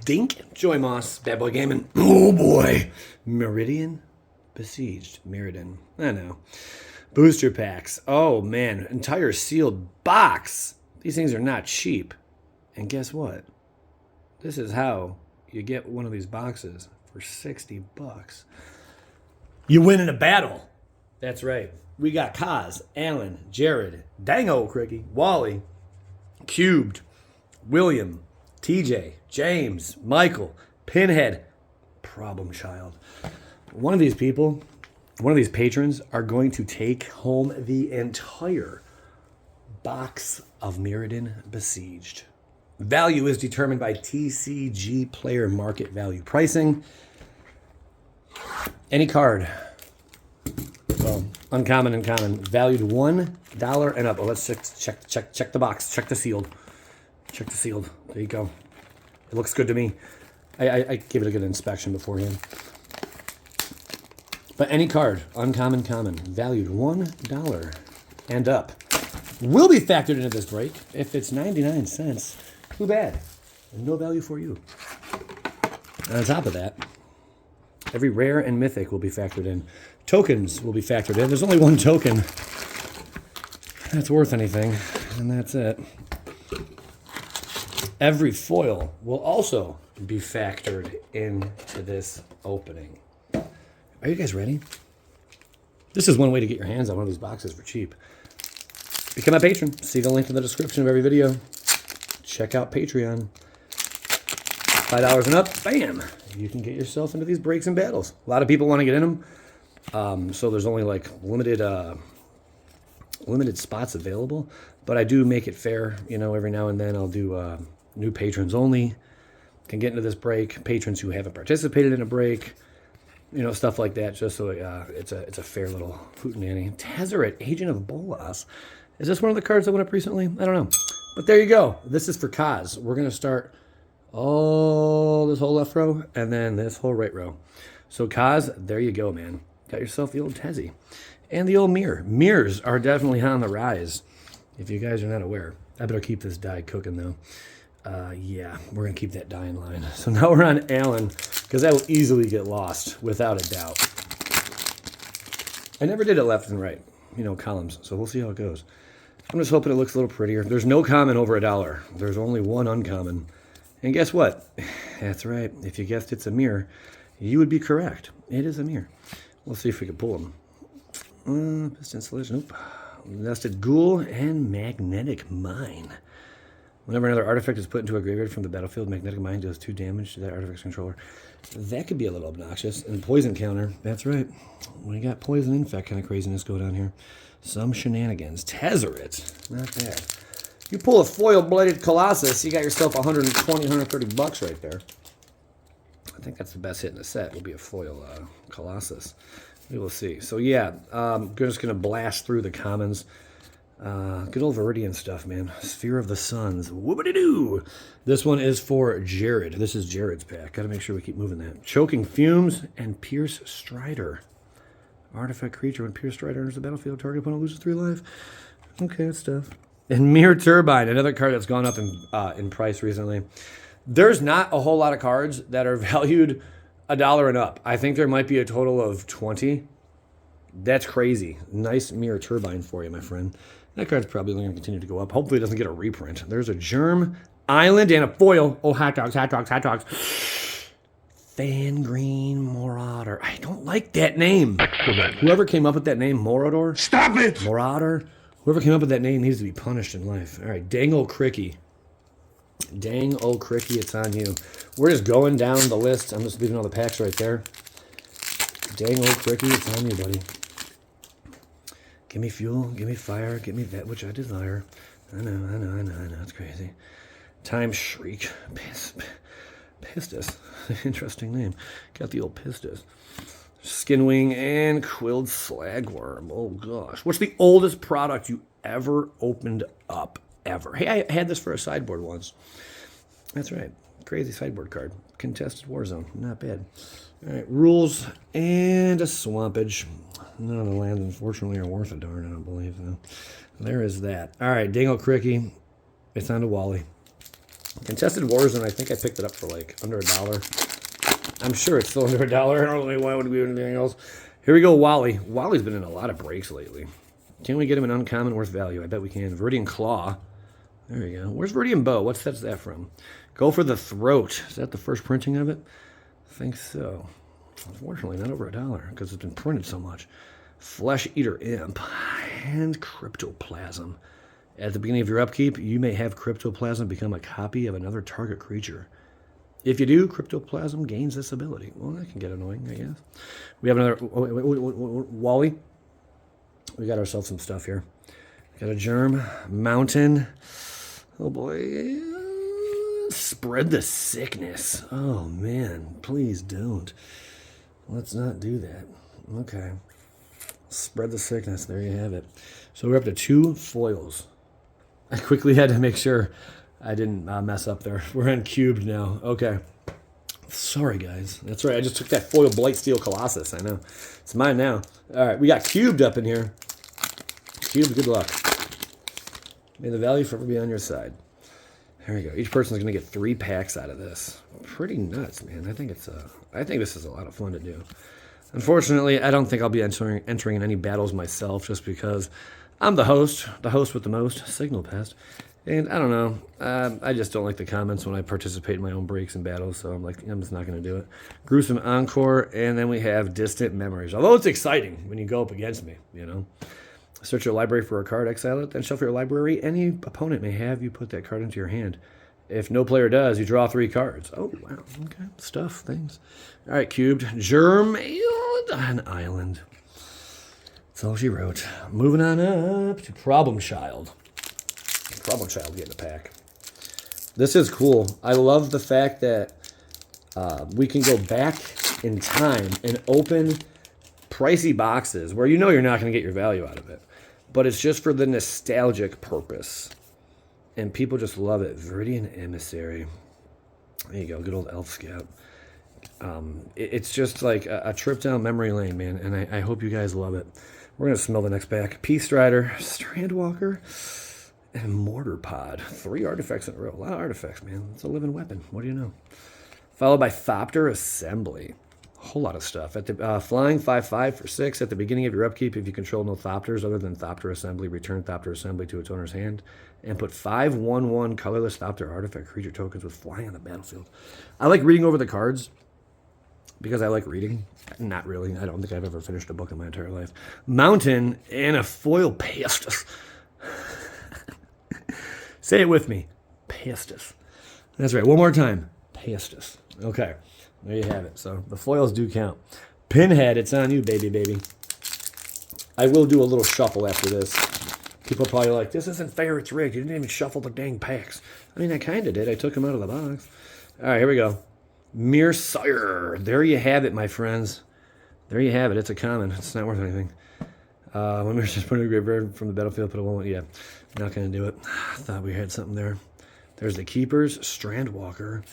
Dink. Joy Moss. Bad Boy Gaming. Oh boy. Mirrodin Besieged. Mirrodin. I know. Booster packs. Oh man. Entire sealed box. These things are not cheap. And guess what? This is how you get one of these boxes for 60 bucks. You win in a battle. That's right. We got Kaz, Alan, Jared, Dango Cricky, Wally, Cubed, William, TJ, James, Michael, Pinhead, Problem Child. One of these people, one of these patrons are going to take home the entire box of Mirrodin Besieged. Value is determined by TCG player market value pricing. Any card, well, uncommon and common, valued $1 and up. Oh, let's check the box. Check the sealed. Check the sealed. There you go. It looks good to me. I give it a good inspection beforehand. But any card, uncommon, common, valued $1 and up, will be factored into this break. If it's 99 cents, too bad. No value for you. And on top of that, every rare and mythic will be factored in. Tokens will be factored in. There's only one token that's worth anything, and that's it. Every foil will also be factored into this opening. Are you guys ready? This is one way to get your hands on one of these boxes for cheap. Become a patron. See the link in the description of every video. Check out Patreon. $5 and up, bam! You can get yourself into these breaks and battles. A lot of people want to get in them, so there's only like limited spots available. But I do make it fair, you know. Every now and then I'll do new patrons only can get into this break. Patrons who haven't participated in a break, you know, stuff like that. Just so it's a fair little hootenanny. Tezzeret, Agent of Bolas. Is this one of the cards that went up recently? I don't know. But there you go. This is for Kaz. We're gonna start this whole left row and then this whole right row. So Kaz, there you go, man. Got yourself the old Tezzy and the old mirror. Mirrors are definitely on the rise. If you guys are not aware, I better keep this die cooking though. Yeah, we're gonna keep that die in line. So now we're on Alan, because that will easily get lost without a doubt. I never did it left and right, you know, columns. So we'll see how it goes. I'm just hoping it looks a little prettier. There's no common over $1. There's only one uncommon. And guess what? That's right. If you guessed it's a mirror, you would be correct. It is a mirror. We'll see if we can pull them. Piston installation. Nope. Nested Ghoul and Magnetic Mine. Whenever another artifact is put into a graveyard from the battlefield, Magnetic Mine does 2 damage to that artifact's controller. That could be a little obnoxious. And Poison counter. That's right. We got Poison Infect kind of craziness going on here. Some shenanigans. Tezzeret. Not bad. You pull a foil-bladed Colossus, you got yourself 120, 130 bucks right there. I think that's the best hit in the set. Will be a foil Colossus. We will see. So yeah, we're just gonna blast through the commons. Good old Viridian stuff, man. Sphere of the Suns. Whoopity-doo! This one is for Jared. This is Jared's pack. Gotta make sure we keep moving that. Choking Fumes and Pierce Strider. Artifact creature. When Pierce Strider enters the battlefield, target opponent loses 3 life. Okay, that's stuff. And Mirror Turbine, another card that's gone up in price recently. There's not a whole lot of cards that are valued $1 and up. I think there might be a total of 20. That's crazy. Nice Mirror Turbine for you, my friend. That card's probably going to continue to go up. Hopefully it doesn't get a reprint. There's a Germ Island and a foil. Oh, hot dogs, hot dogs, hot dogs. Fangreen Marauder. I don't like that name. Excellent. Whoever came up with that name, Morador. Stop it! Marauder. Whoever came up with that name needs to be punished in life. All right, dang old Cricky. Dang old Cricky, it's on you. We're just going down the list. I'm just leaving all the packs right there. Dang old Cricky, it's on you, buddy. Give me fuel, give me fire, give me that which I desire. I know, it's crazy. Time Shriek. Pistis. Interesting name. Got the old Pistis. Skinwing and Quilled Slagworm. Oh gosh. What's the oldest product you ever opened up? Ever? Hey, I had this for a sideboard once. That's right. Crazy sideboard card. Contested Warzone. Not bad. All right. Rules and a Swampage. None of the lands, unfortunately, are worth a darn, I don't believe. So there is that. All right. Dango Cricky. It's on to Wally. Contested Warzone, I think I picked it up for like under $1. I'm sure it's still under $1. I don't know why I would do anything else. Here we go, Wally. Wally's been in a lot of breaks lately. Can we get him an uncommon worth value? I bet we can. Mirrodin Claw. There we go. Where's Mirrodin Bow? What's that from? Go for the Throat. Is that the first printing of it? I think so. Unfortunately, not over $1 because it's been printed so much. Flesh Eater Imp and Cryptoplasm. At the beginning of your upkeep, you may have Cryptoplasm become a copy of another target creature. If you do, Cryptoplasm gains this ability. Well, that can get annoying, I guess. We have another... Wally. We got ourselves some stuff here. Got a Germ. Mountain. Oh, boy. Spread the Sickness. Oh, man. Please don't. Let's not do that. Okay. Spread the Sickness. There you have it. So we're up to 2 foils. I quickly had to make sure I didn't mess up there. We're on cubed now. Okay. Sorry, guys. That's right. I just took that foil Blightsteel Colossus. I know. It's mine now. All right. We got cubed up in here. Cubed, good luck. May the value forever be on your side. There we go. Each person's going to get 3 packs out of this. Pretty nuts, man. I think this is a lot of fun to do. Unfortunately, I don't think I'll be entering in any battles myself just because I'm the host with the most, Signal Pest. And I don't know, I just don't like the comments when I participate in my own breaks and battles, so I'm like, I'm just not going to do it. Gruesome Encore, and then we have Distant Memories. Although it's exciting when you go up against me, you know. Search your library for a card, exile it, then shuffle your library. Any opponent may have you put that card into your hand. If no player does, you draw 3 cards. Oh, wow, okay, stuff, things. All right, cubed. Germ an Island. That's all she wrote. Moving on up to Problem Child. Problem Child getting a pack. This is cool. I love the fact that we can go back in time and open pricey boxes where you know you're not going to get your value out of it. But it's just for the nostalgic purpose. And people just love it. Viridian Emissary. There you go. Good old Elf Scout. It's just like a trip down memory lane, man. And I hope you guys love it. We're going to smell the next pack. Peace Strider, Strandwalker, and Mortar Pod. 3 artifacts in a row. A lot of artifacts, man. It's a living weapon. What do you know? Followed by Thopter Assembly. A whole lot of stuff. At the flying 5/5 for 6. At the beginning of your upkeep, if you control no Thopters other than Thopter Assembly, return Thopter Assembly to its owner's hand. And put 5/1/1 colorless Thopter artifact creature tokens with flying on the battlefield. I like reading over the cards because I like reading. Not really. I don't think I've ever finished a book in my entire life. Mountain and a foil Pastus. Say it with me. Pastus. That's right. One more time. Pastus. Okay. There you have it. So the foils do count. Pinhead, it's on you, baby. I will do a little shuffle after this. People are probably like, this isn't fair. It's rigged. You didn't even shuffle the dang packs. I mean, I kind of did. I took them out of the box. All right, here we go. Mirrodin. There you have it, my friends. There you have it. It's a common. It's not worth anything. When we just put a graveyard from the battlefield, put a 1/1. Yeah, not going to do it. Thought we had something there. There's the Keepers, Strandwalker,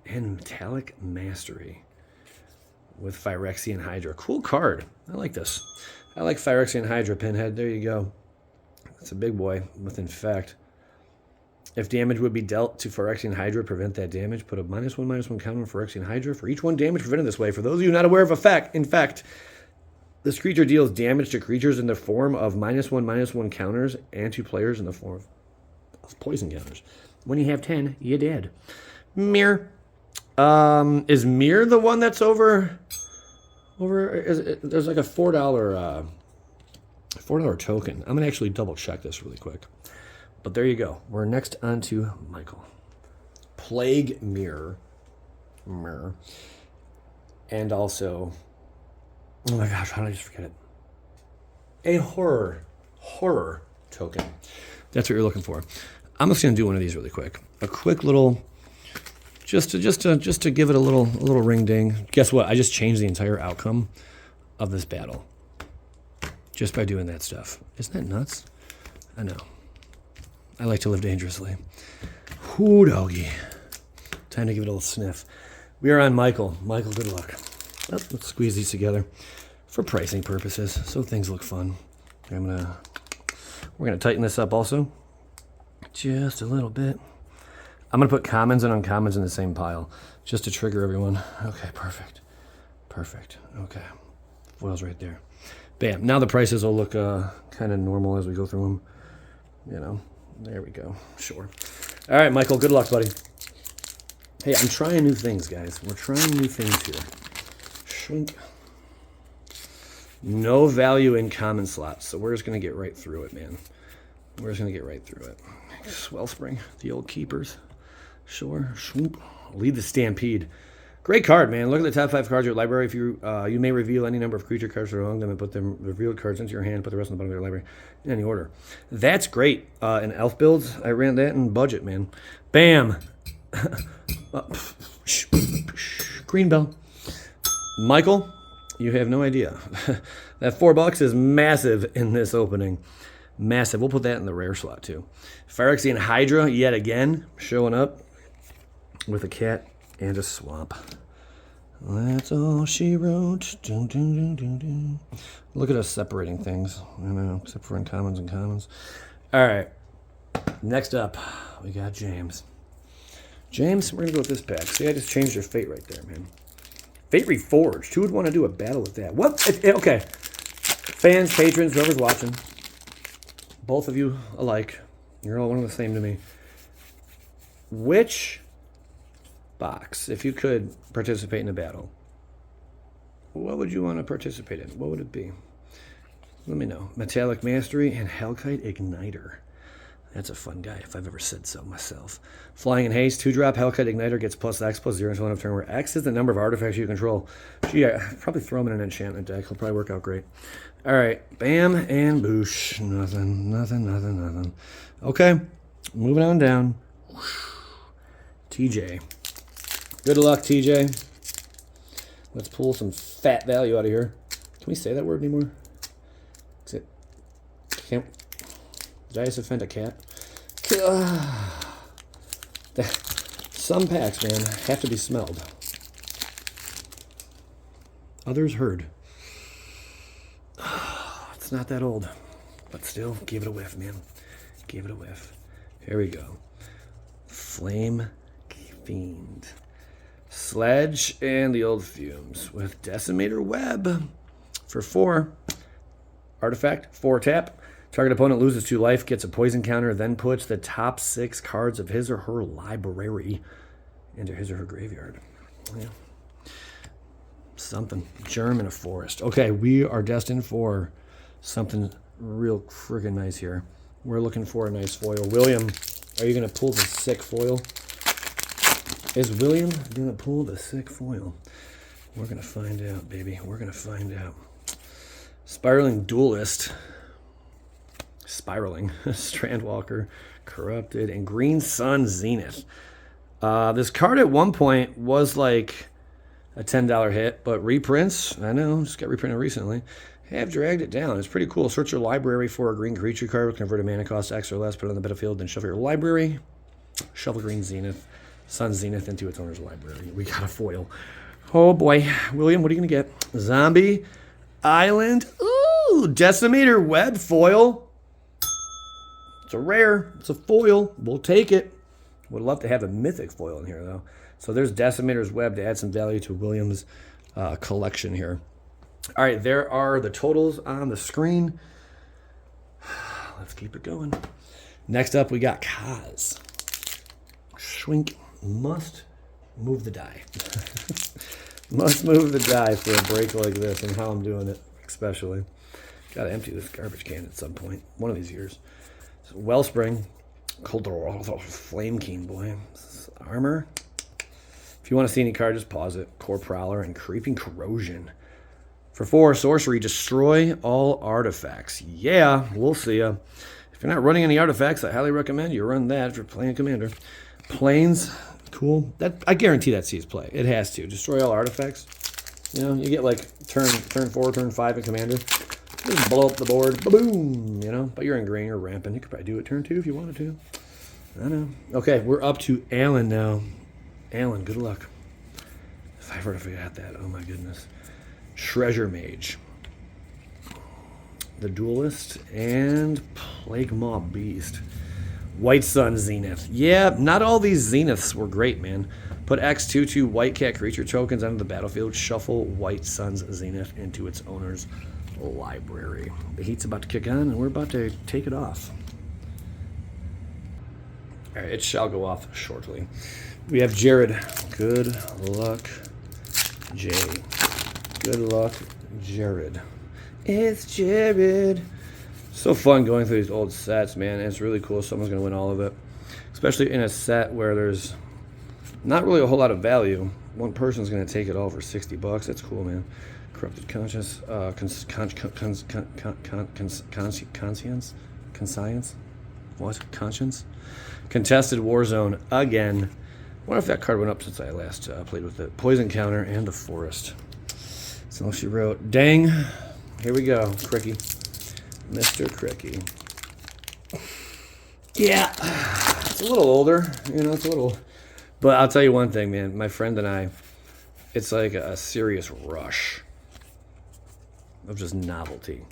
and Metallic Mastery with Phyrexian Hydra. Cool card. I like this. I like Phyrexian Hydra, Pinhead. There you go. That's a big boy with Infect. If damage would be dealt to Phyrexian Hydra, prevent that damage. Put a -1/-1 counter on Phyrexian Hydra. For each 1 damage prevented this way, for those of you not aware of Infect, this creature deals damage to creatures in the form of -1/-1 counters and to players in the form of poison counters. When you have 10, you're dead. Mirror. Is Mirror the one that's over? There's like a $4 token. I'm gonna actually double check this really quick. But there you go. We're next on to Michael. Plague Mirror. And also, oh my gosh, how did I just forget it? A horror token. That's what you're looking for. I'm just gonna do one of these really quick. A quick little, just to give it a little ring ding. Guess what? I just changed the entire outcome of this battle just by doing that stuff. Isn't that nuts? I know. I like to live dangerously. Whoo, doggy. Time to give it a little sniff. We are on Michael. Michael, good luck. Let's squeeze these together for pricing purposes so things look fun. We're gonna tighten this up also. Just a little bit. I'm going to put commons and uncommons in the same pile just to trigger everyone. Okay, perfect. Perfect. Okay. Foils right there. Bam. Now the prices will look kind of normal as we go through them. You know, there we go. Sure. All right, Michael, good luck, buddy. Hey, I'm trying new things, guys. We're trying new things here. Shrink. No value in common slots, so we're just going to get right through it, man. We're just going to get right through it. Swellspring, the old keepers. Sure. Swoop. Lead the Stampede. Great card, man. Look at the top 5 cards of your library. If you you may reveal any number of creature cards among them and put them revealed cards into your hand. Put the rest in the bottom of your library in any order. That's great. In elf builds, I ran that in budget, man. Bam. Green bell. Michael, you have no idea. That $4 is massive in this opening. Massive. We'll put that in the rare slot too. Phyrexian Hydra yet again showing up with a cat and a swamp. That's all she wrote. Dun, dun, dun, dun, dun. Look at us separating things. I know, except for uncommons and commons. All right. Next up, we got James. James, we're going to go with this pack. See, I just changed your fate right there, man. Fate Reforged. Who would want to do a battle with that? What? Okay. Fans, patrons, whoever's watching. Both of you alike. You're all one and the same to me. Which box, if you could participate in a battle, what would you want to participate in? What would it be? Let me know. Metallic Mastery and Hellkite Igniter. That's a fun guy, if I've ever said so myself. Flying in Haste, 2-drop Hellkite Igniter gets +X/+0 until end of turn, where X is the number of artifacts you control. Gee, I'd probably throw him in an enchantment deck. He'll probably work out great. All right, bam and boosh. Nothing. Okay, moving on down. TJ. Good luck, TJ. Let's pull some fat value out of here. Can we say that word anymore? Is it? Can't. Did I just offend a cat? Some packs, man, have to be smelled. Others heard. It's not that old, but still, give it a whiff, man. Give it a whiff. Here we go. Flame Fiend. Sledge and the Old Fumes with Decimator Web for 4. Artifact, 4 tap. Target opponent loses 2 life, gets a poison counter, then puts the top 6 cards of his or her library into his or her graveyard. Yeah. Something. Germ in a forest. Okay, we are destined for something real friggin' nice here. We're looking for a nice foil. William, are you going to pull the sick foil? Is William going to pull the sick foil? We're going to find out, baby. We're going to find out. Spiraling Duelist. Spiraling. Strandwalker. Corrupted. And Green Sun Zenith. This card at one point was like a $10 hit, but reprints, I know, just got reprinted recently, have dragged it down. It's pretty cool. Search your library for a green creature card with converted mana cost X or less, put it on the battlefield, then shuffle your library. Shuffle Green Zenith. Sun Zenith into its owner's library. We got a foil. Oh boy. William, what are you going to get? Zombie Island. Ooh, Decimator Web foil. It's a rare. It's a foil. We'll take it. Would love to have a mythic foil in here, though. So there's Decimator's Web to add some value to William's collection here. All right, there are the totals on the screen. Let's keep it going. Next up, we got Kaz. Schwink. Must move the die. Must move the die for a break like this, and how I'm doing it, especially. Got to empty this garbage can at some point, one of these years. So Wellspring, Flame Keen, boy. Armor. If you want to see any card, just pause it. Core Prowler and Creeping Corrosion. For 4, sorcery, destroy all artifacts. Yeah, we'll see ya. If you're not running any artifacts, I highly recommend you run that if you're playing Commander. Planes. Cool. That I guarantee that sees play. It has to. Destroy all artifacts. You know, you get like turn 4, turn 5 in Commander. Just blow up the board. Boom! You know, but you're in green or rampant. You could probably do it turn 2 if you wanted to. I know. Okay, we're up to Alan now. Alan, good luck. If I ever forgot that, oh my goodness. Treasure Mage. The Duelist and Plague Maw Beast. White Sun Zenith. Yeah, not all these Zeniths were great, man. Put X2/2 White Cat creature tokens onto the battlefield. Shuffle White Sun's Zenith into its owner's library. The heat's about to kick on, and we're about to take it off. All right, it shall go off shortly. We have Jared. Good luck, Jay. Good luck, Jared. It's Jared. So fun going through these old sets, man. It's really cool. Someone's going to win all of it. Especially in a set where there's not really a whole lot of value. One person's going to take it all for $60. That's cool, man. Corrupted Conscience. Conscience? What? Conscience? Contested Warzone again. I wonder if that card went up since I last played with it. Poison Counter and a Forest. So she wrote, dang. Here we go, Cricky. Mr. Cricky. Yeah. It's a little older. You know, it's a little... But I'll tell you one thing, man. My friend and I, it's like a serious rush of just novelty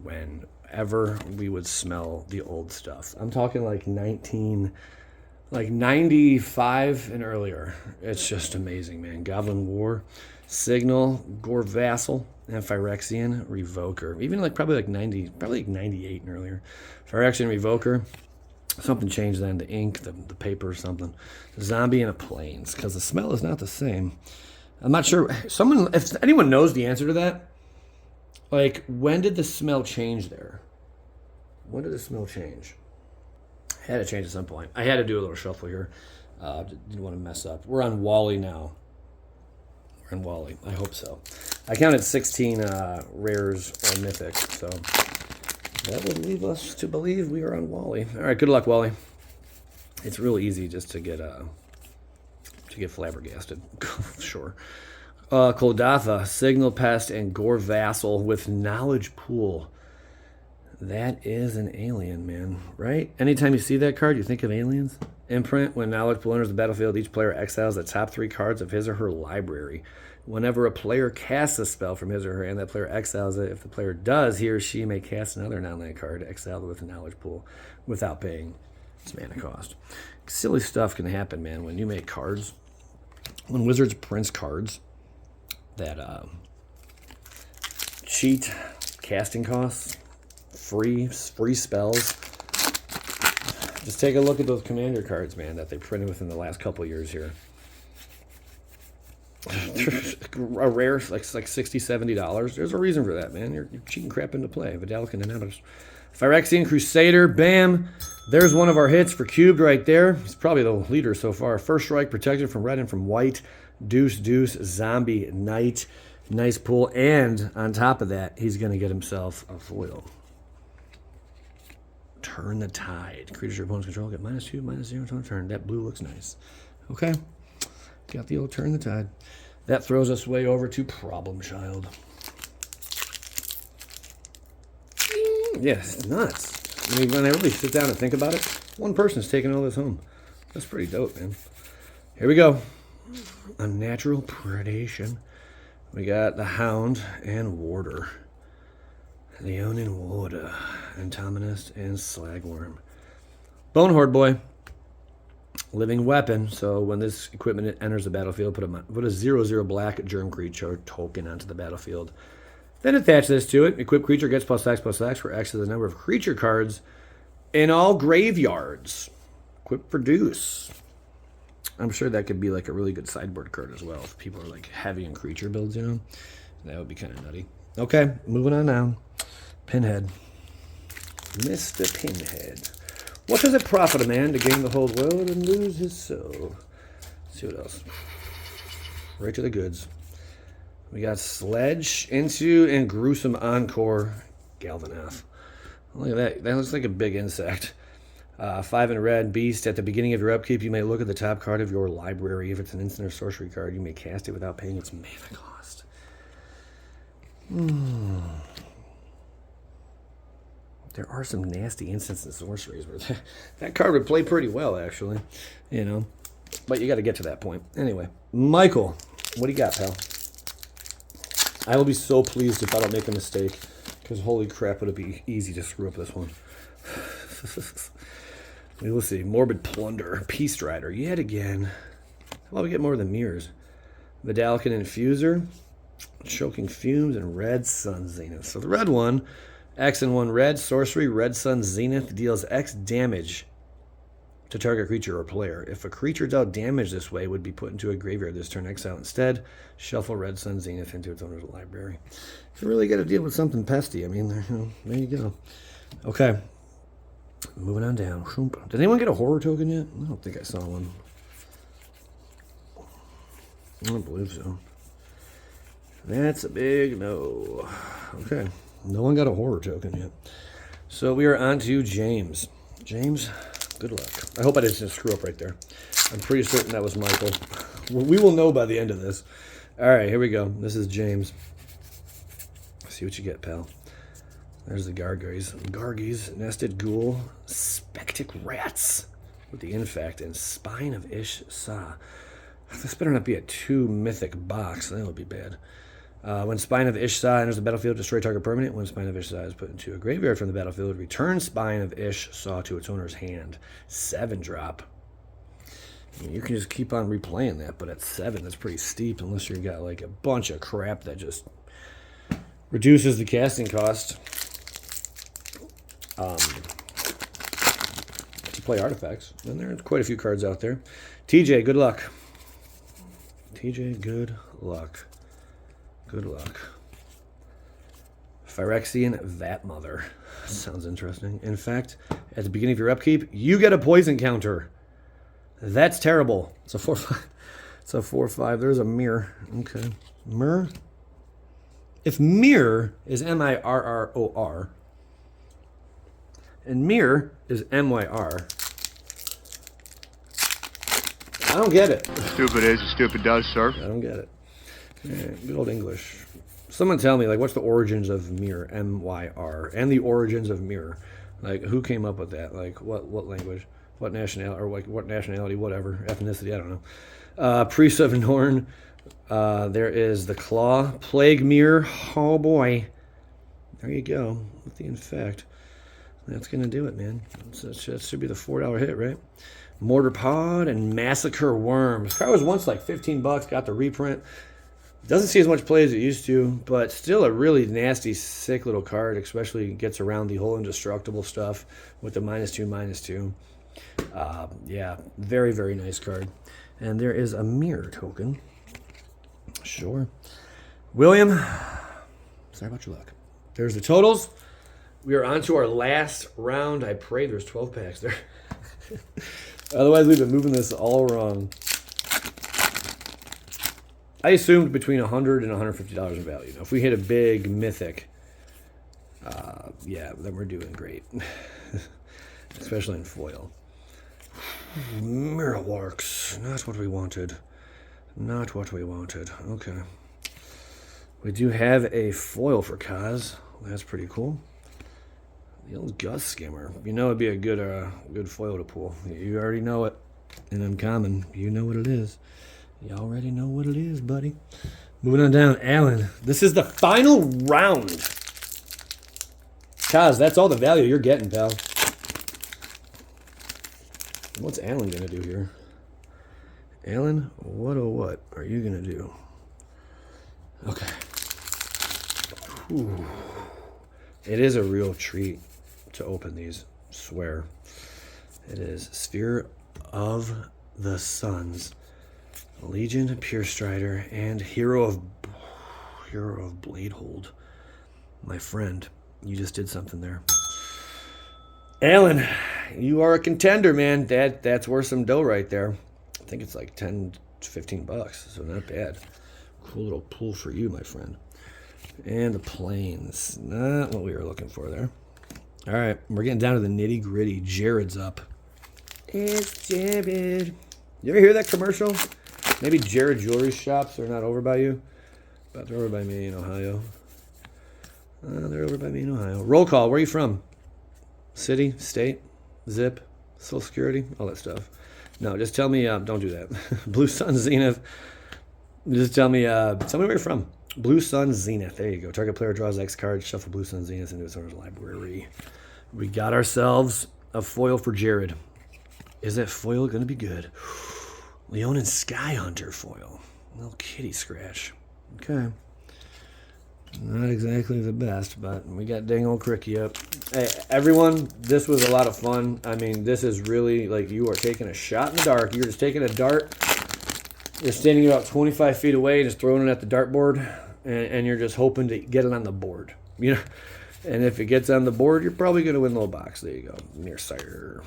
whenever we would smell the old stuff. I'm talking like 95 and earlier. It's just amazing, man. Goblin War, Signal, Gore Vassal, and Phyrexian Revoker. Even like probably like 98 and earlier. Phyrexian Revoker. Something changed then. The ink, the paper, something. Zombie and a Plains, because the smell is not the same. I'm not sure. If anyone knows the answer to that, like, when did the smell change there? When did the smell change? Had to change at some point. I had to do a little shuffle here. Didn't want to mess up. We're on Wally now. We're on Wally. I hope so. I counted 16 rares or mythics, so that would leave us to believe we are on Wally. All right, good luck, Wally. It's real easy just to get flabbergasted. Sure. Koldatha, Signal Pest, and Gore Vassal with Knowledge Pool. That is an alien, man, right? Anytime you see that card, you think of aliens. Imprint, when Knowledge Pool enters the battlefield, each player exiles the top 3 cards of his or her library. Whenever a player casts a spell from his or her hand, that player exiles it. If the player does, he or she may cast another non-land card, exiled with a Knowledge Pool, without paying its mana cost. Silly stuff can happen, man, when you make cards. When Wizards prints cards that cheat casting costs, free spells. Just take a look at those commander cards, man, that they printed within the last couple years here. A rare, like $60, $70. There's a reason for that, man. You're cheating crap into play. Vidalic and Anonymous. Phyrexian Crusader, bam. There's one of our hits for Cubed right there. He's probably the leader so far. First Strike, protected from red and from white. Deuce, Zombie Knight. Nice pull. And on top of that, he's going to get himself a foil. Turn the Tide. Creatures your opponent's control get -2, -0 until turn. That blue looks nice. Okay. Got the old Turn the Tide. That throws us way over to Problem Child. Yeah, it's nuts. I mean, when I really sit down and think about it, one person's taking all this home. That's pretty dope, man. Here we go. Unnatural Predation. We got the Hound and Warder. Leonin Warder. Antagonist and Slagworm. Bonehorde Boy. Living Weapon. So when this equipment enters the battlefield, put a 0/0 black germ creature token onto the battlefield. Then attach this to it. Equipped creature gets +X/+X for X to the number of creature cards in all graveyards. Equip Produce. I'm sure that could be like a really good sideboard card as well. If people are like heavy in creature builds, you know. That would be kind of nutty. Okay, moving on now. Pinhead. Mr. Pinhead. What does it profit a man to gain the whole world and lose his soul? Let's see what else. Right to the goods. We got Sledge, Into, and Gruesome Encore. Galvanath. Look at that. That looks like a big insect. 5 in red. Beast. At the beginning of your upkeep, you may look at the top card of your library. If it's an instant or sorcery card, you may cast it without paying its mana cost. There are some nasty instants and sorceries where that card would play pretty well, actually. You know. But you got to get to that point. Anyway, Michael, what do you got, pal? I will be so pleased if I don't make a mistake, because holy crap, would it be easy to screw up this one. We will see. Morbid Plunder. Peace Strider. Yet again. How about we get more of the mirrors? Medallican Infuser. Choking Fumes. And Red Sun Zenith. So the red one. X and 1 red. Sorcery. Red Sun Zenith deals X damage to target creature or player. If a creature dealt damage this way, it would be put into a graveyard this turn. Exile instead. Shuffle Red Sun Zenith into its owner's library. You really got to deal with something pesty. I mean, there you go. Okay. Moving on down. Did anyone get a horror token yet? I don't think I saw one. I don't believe so. That's a big no. Okay. No one got a horror token yet. So we are on to James. James, good luck. I hope I didn't just screw up right there. I'm pretty certain that was Michael. We will know by the end of this. All right, here we go. This is James. See what you get, pal. There's the Gargies, Nested Ghoul, Spectic Rats with the Infect, and Spine of Ish-Sa. This better not be a 2 mythic box. That would be bad. When Spine of Ish-Sa enters the battlefield, destroy target permanent. When Spine of Ish-Sa is put into a graveyard from the battlefield, return Spine of Ish-Sa to its owner's hand. 7-drop. I mean, you can just keep on replaying that, but at 7, that's pretty steep unless you've got like a bunch of crap that just reduces the casting cost to play artifacts. And there are quite a few cards out there. TJ, good luck. TJ, good luck. Good luck. Phyrexian Vat Mother. Sounds interesting. In fact, at the beginning of your upkeep, you get a poison counter. That's terrible. It's a 4/5. It's a 4/5. There's a mirror. Okay. Mirror. If mirror is M-I-R-R-O-R, and mirror is M-Y-R, I don't get it. Stupid is as stupid does, sir. I don't get it. Yeah, good old English. Someone tell me, like, what's the origins of mirror, M-Y-R, and the origins of mirror? Like, who came up with that? Like, what language? What nationality, or like what nationality, whatever, ethnicity, I don't know. Priest of Norn. There is the Claw. Plague Mirror. Oh, boy. There you go. With the Infect. That's going to do it, man. That should be the $4 hit, right? Mortar Pod and Massacre Worm. This card was once like $15. Got the reprint. Doesn't see as much play as it used to, but still a really nasty, sick little card, especially gets around the whole indestructible stuff with the -2/-2. Yeah, very, very nice card. And there is a mirror token. Sure. William, sorry about your luck. There's the totals. We are on to our last round. I pray there's 12 packs there. Otherwise, we've been moving this all wrong. I assumed between $100 and $150 in value. Now, if we hit a big mythic, yeah, then we're doing great. Especially in foil. Mirrorworks. Not what we wanted. Not what we wanted. Okay. We do have a foil for Kaz. That's pretty cool. The old Gus Skimmer. You know it'd be a good foil to pull. You already know it. And uncommon. You know what it is. You already know what it is, buddy. Moving on down. Alan. This is the final round. Kaz, that's all the value you're getting, pal. What's Alan going to do here? Alan, what are you going to do? Okay. Whew. It is a real treat to open these, swear. It is Sphere of the Suns, Legion, Pure Strider, and Hero of Bladehold. My friend, you just did something there. Alan, you are a contender, man. That's worth some dough right there. I think it's like $10 to $15, so not bad. Cool little pull for you, my friend. And the planes. Not what we were looking for there. All right, we're getting down to the nitty gritty. Jared's up. It's Jared. You ever hear that commercial? Maybe Jared Jewelry Shops are not over by you, but they're over by me in Ohio. They're over by me in Ohio. Roll call. Where are you from? City, state, zip, Social Security, all that stuff. No, just tell me. Don't do that. Blue Sun Zenith. Just tell me where you're from. Blue Sun Zenith. There you go. Target player draws X card. Shuffle Blue Sun Zenith into its owner's library. We got ourselves a foil for Jared. Is that foil going to be good? Leonin Sky Hunter foil. Little kitty scratch. Okay. Not exactly the best, but we got dang old Cricky up. Hey, everyone, this was a lot of fun. I mean, this is really like you are taking a shot in the dark. You're just taking a dart. You're standing about 25 feet away, just throwing it at the dartboard, and you're just hoping to get it on the board. You know, and if it gets on the board, you're probably going to win the little box. There you go. Nearsighter.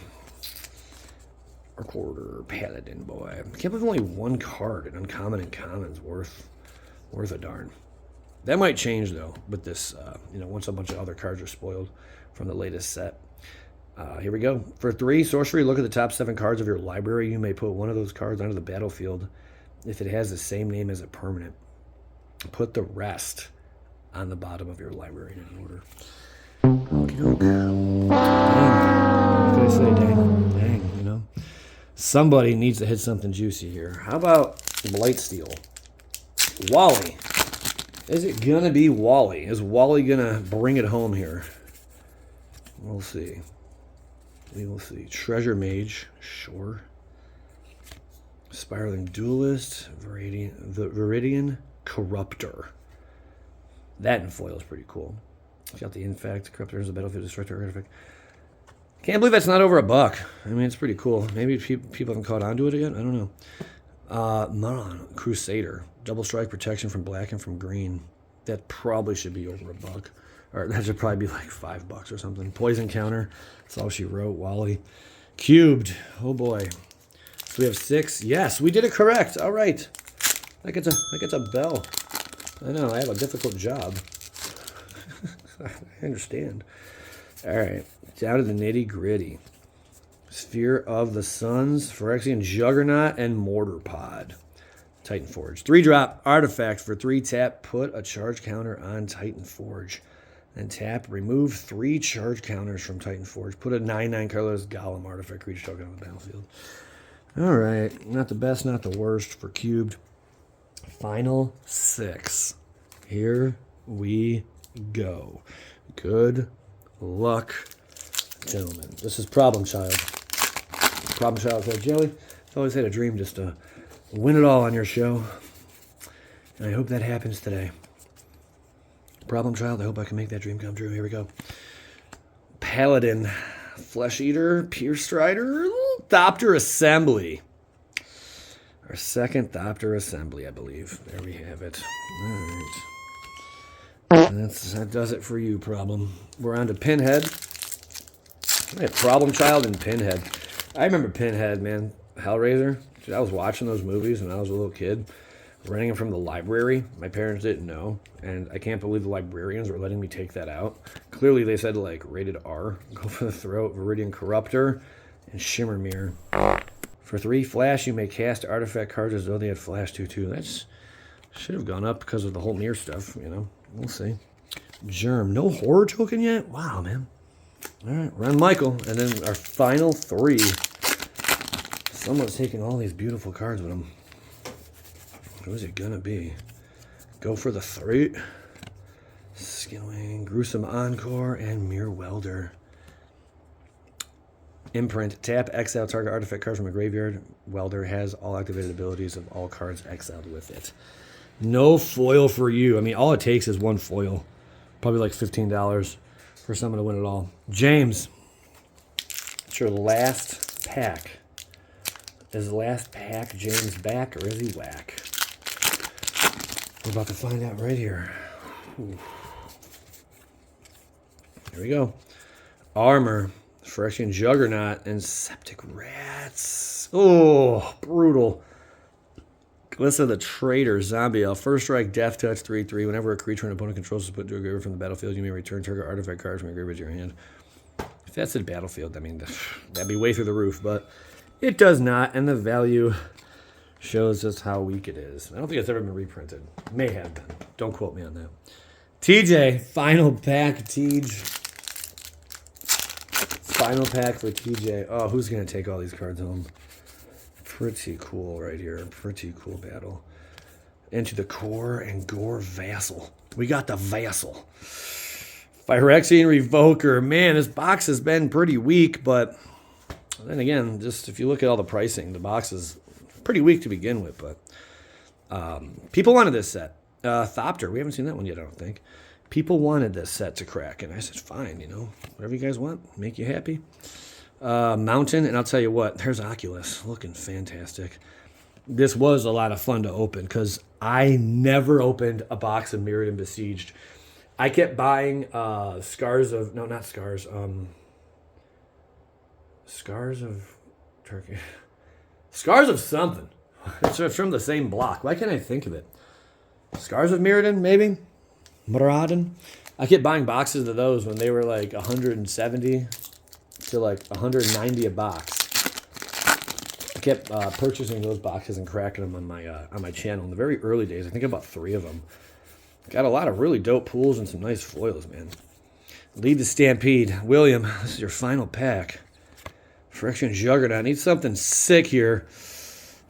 Recorder. Paladin boy. I can't believe only one card in uncommon and commons worth a darn. That might change, though, with this, once a bunch of other cards are spoiled from the latest set. Here we go. For 3, sorcery, look at the top 7 cards of your library. You may put one of those cards onto the battlefield if it has the same name as a permanent. Put the rest on the bottom of your library in order. Okay. Dang. What can I say? Dang, Somebody needs to hit something juicy here. How about Blightsteel? Wally. Is it going to be Wally? Is Wally going to bring it home here? We'll see. We will see. Treasure Mage, sure. Spiraling Duelist, Viridian Corruptor. That in foil is pretty cool. Got the Infect, Corruptor is a battlefield destructor artifact. Can't believe that's not over $1. I mean, it's pretty cool. Maybe people haven't caught on to it yet. I don't know. Maron, Crusader. Double strike protection from black and from green. That probably should be over $1. Or that should probably be like $5 or something. Poison counter. That's all she wrote. Wally. Cubed. Oh boy. So we have 6. Yes, we did it correct. All right. That gets a bell. I know. I have a difficult job. I understand. All right. Down to the nitty gritty. Sphere of the Suns, Phyrexian Juggernaut, and Mortar Pod. Titan Forge. 3-drop artifact for 3 tap. Put a charge counter on Titan Forge. Then tap, remove 3 charge counters from Titan Forge. Put a 9/9 colorless Golem artifact creature token on the battlefield. All right. Not the best, not the worst for cubed. Final 6. Here we go. Good luck, gentlemen. This is Problem Child. Problem Child said, Jelly, I've always had a dream just to win it all on your show. And I hope that happens today. Problem Child, I hope I can make that dream come true. Here we go. Paladin, Flesh Eater, Pierce Strider, Thopter Assembly. Our second Thopter Assembly, I believe. There we have it. All right. That does it for you, Problem. We're on to Pinhead. I had Problem Child and Pinhead. I remember Pinhead, man. Hellraiser. Dude, I was watching those movies when I was a little kid, renting them from the library. My parents didn't know, and I can't believe the librarians were letting me take that out. Clearly, they said, like, rated R. Go for the throat. Viridian Corruptor and Shimmer Mirror. For 3 flash, you may cast artifact cards as though they had flash 2/2. That's should have gone up because of the whole mirror stuff, We'll see. Germ. No horror token yet? Wow, man. All right, we're on Michael. And then our final 3. Someone's taking all these beautiful cards with them. Who is it going to be? Go for the 3. Skilling, Gruesome Encore, and Mirror Welder. Imprint. Tap, exile target artifact card from a graveyard. Welder has all activated abilities of all cards exiled with it. No foil for you. I mean, all it takes is 1 foil. Probably like $15 for someone to win it all. James, it's your last pack. Is last pack James back or is he whack? We're about to find out right here. Ooh. Here we go. Armor, Phyrexian Juggernaut, and Septic Rats. Oh, brutal. Listen to the Traitor, Zombie Elf. First strike, Death Touch, 3/3. Whenever a creature an opponent controls is put to a graveyard from the battlefield, you may return target artifact cards from your graveyard to your hand. If that's the battlefield, I mean, that'd be way through the roof, but it does not, and the value shows just how weak it is. I don't think it's ever been reprinted. May have been. Don't quote me on that. TJ, final pack, TJ. Final pack for TJ. Oh, who's going to take all these cards home? Pretty cool right here. Pretty cool battle. Into the Core and Gore Vassal. We got the Vassal. Phyrexian Revoker. Man, this box has been pretty weak, but Then again, just if you look at all the pricing, the box is pretty weak to begin with, but people wanted this set. Thopter, we haven't seen that one yet, I don't think. People wanted this set to crack, and I said, fine, you know, whatever you guys want, make you happy. Mountain, and I'll tell you what, there's Oculus, looking fantastic. This was a lot of fun to open, because I never opened a box of Mirrodin Besieged. I kept buying Scars of Turkey. Scars of something. It's from the same block. Why can't I think of it? Scars of Mirrodin, maybe? Mirrodin? I kept buying boxes of those when they were like 170 to like 190 a box. I kept purchasing those boxes and cracking them on my channel in the very early days. I think about 3 of them. Got a lot of really dope pools and some nice foils, man. Lead the Stampede. William, this is your final pack. Friction Juggernaut. Need something sick here.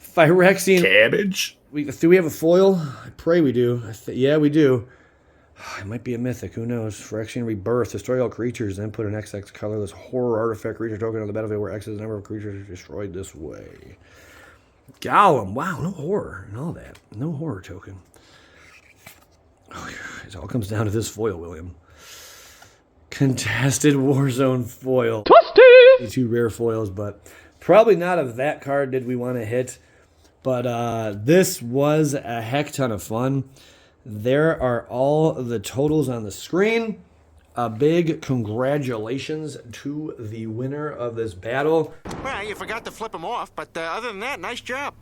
Phyrexian. Cabbage? Do we have a foil? I pray we do. Yeah, we do. It might be a mythic. Who knows? Phyrexian Rebirth. Destroy all creatures. Then put an XX colorless horror artifact creature token on the battlefield where X is the number of creatures destroyed this way. Golem. Wow, no horror and all that. No horror token. Oh, it all comes down to this foil, William. Contested Warzone foil. Twisty! 2 rare foils, but probably not of that card did we want to hit. But this was a heck ton of fun. There are all the totals on the screen. A big congratulations to the winner of this battle. Well, you forgot to flip them off, but other than that, nice job.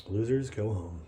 Losers go home.